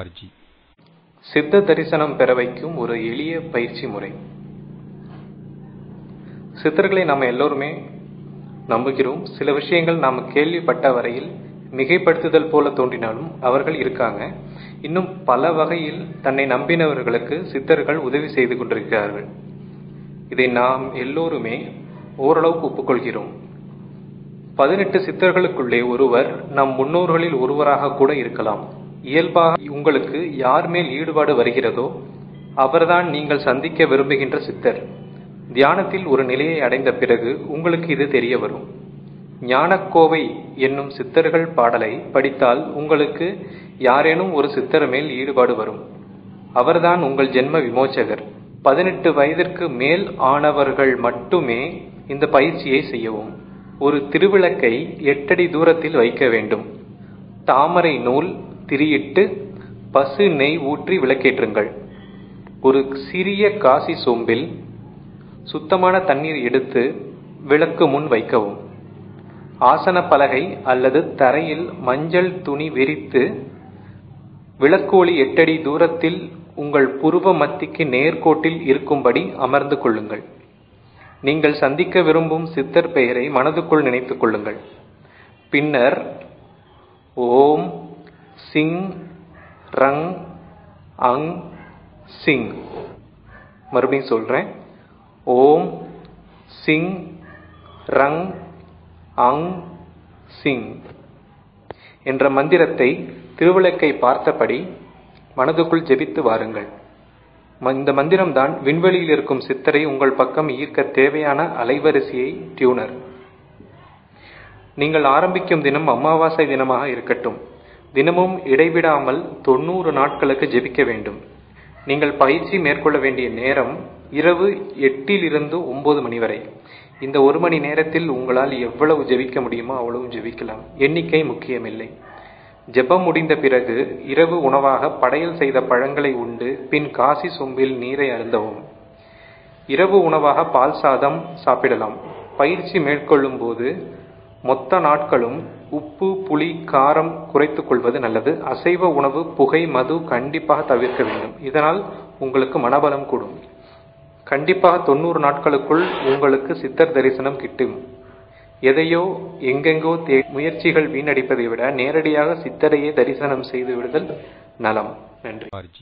RG. சித்த தரிசனம் பெற வைக்கும் ஒரு எளிய பயிற்சி முறை. சித்தர்களை நாம் எல்லோருமே நம்புகிறோம். சில விஷயங்கள் நாம் கேள்விப்பட்ட வரையில் மிகைப்படுத்துதல் போல தோன்றினாலும் அவர்கள் இருக்காங்க. இன்னும் பல வகையில் தன்னை நம்பினவர்களுக்கு சித்தர்கள் உதவி செய்து கொண்டிருக்கிறார்கள். இதை நாம் எல்லோருமே ஓரளவுக்கு ஒப்புக்கொள்கிறோம். 18 சித்தர்களுக்குள்ளே ஒருவர் நம் முன்னோர்களில் ஒருவராக கூட இருக்கலாம். இயல்பாக உங்களுக்கு யார் மேல் ஈடுபாடு வருகிறதோ அவர்தான் நீங்கள் சந்திக்க விரும்புகின்ற சித்தர். தியானத்தில் ஒரு நிலையை அடைந்த பிறகு உங்களுக்கு இது தெரிய வரும். ஞானக்கோவை என்னும் சித்தர்கள் பாடலை படித்தால் உங்களுக்கு யாரேனும் ஒரு சித்தர் மேல் ஈடுபாடு வரும். அவர்தான் உங்கள் ஜென்ம விமோச்சகர். 18 வயதிற்கு மேல் ஆனவர்கள் மட்டுமே இந்த பயிற்சியை செய்யவும். ஒரு திருவிளக்கை 8 அடி தூரத்தில் வைக்க வேண்டும். தாமரை நூல் திரியிட்டு பசு நெய் ஊற்றி விளக்கேற்றுங்கள். ஒரு சிறிய காசி சொம்பில் சுத்தமான தண்ணீர் எடுத்து விளக்கு முன் வைக்கவும். ஆசன பலகை அல்லது தரையில் மஞ்சள் துணி விரித்து விளக்கு ஒளி 8 அடி தூரத்தில் உங்கள் புருவ மத்திக்கு நேர்கோட்டில் இருக்கும்படி அமர்ந்து கொள்ளுங்கள். நீங்கள் சந்திக்க விரும்பும் சித்தர் பெயரை மனதுக்குள் நினைத்துக் கொள்ளுங்கள். பின்னர் ஓம் சிங் ரங் அங் சிங், மறுபடியும் சொல்றேன், ஓம் சிங் ரங் அங் சிங் என்ற மந்திரத்தை திருவிளக்கை பார்த்தபடி மனதுக்குள் ஜெபித்து வாருங்கள். இந்த மந்திரம்தான் விண்வெளியில் இருக்கும் சித்தரை உங்கள் பக்கம் ஈர்க்க தேவையான அலைவரிசையை டியூனர். நீங்கள் ஆரம்பிக்கும் தினம் அமாவாசை தினமாக இருக்கட்டும். தினமும் இடைவிடாமல் 90 நாட்களுக்கு ஜெபிக்க வேண்டும். நீங்கள் பயிற்சி மேற்கொள்ள வேண்டிய நேரம் இரவு 8 இலிருந்து 9 மணி வரை. இந்த 1 மணி நேரத்தில் உங்களால் எவ்வளவு ஜெபிக்க முடியுமோ அவ்வளவு ஜெபிக்கலாம். எண்ணிக்கை முக்கியமில்லை. ஜெபம் முடிந்த பிறகு இரவு உணவாக படையல் செய்த பழங்களை உண்டு பின் காசி சொம்பில் நீரை அருந்தவும். இரவு உணவாக பால் சாதம் சாப்பிடலாம். பயிற்சி மேற்கொள்ளும் போது மொத்த நாட்களும் உப்பு புளி காரம் குறைத்துக் கொள்வது நல்லது. அசைவ உணவு புகை மது கண்டிப்பாக தவிர்க்க வேண்டும். இதனால் உங்களுக்கு மனபலம் கூடும். கண்டிப்பாக 90 நாட்களுக்குள் உங்களுக்கு சித்தர் தரிசனம் கிட்டும். எதையோ எங்கெங்கோ முயற்சிகள் வீணடிப்பதை விட நேரடியாக சித்தரையே தரிசனம் செய்து விடுதல் நலம். நன்றி. RG.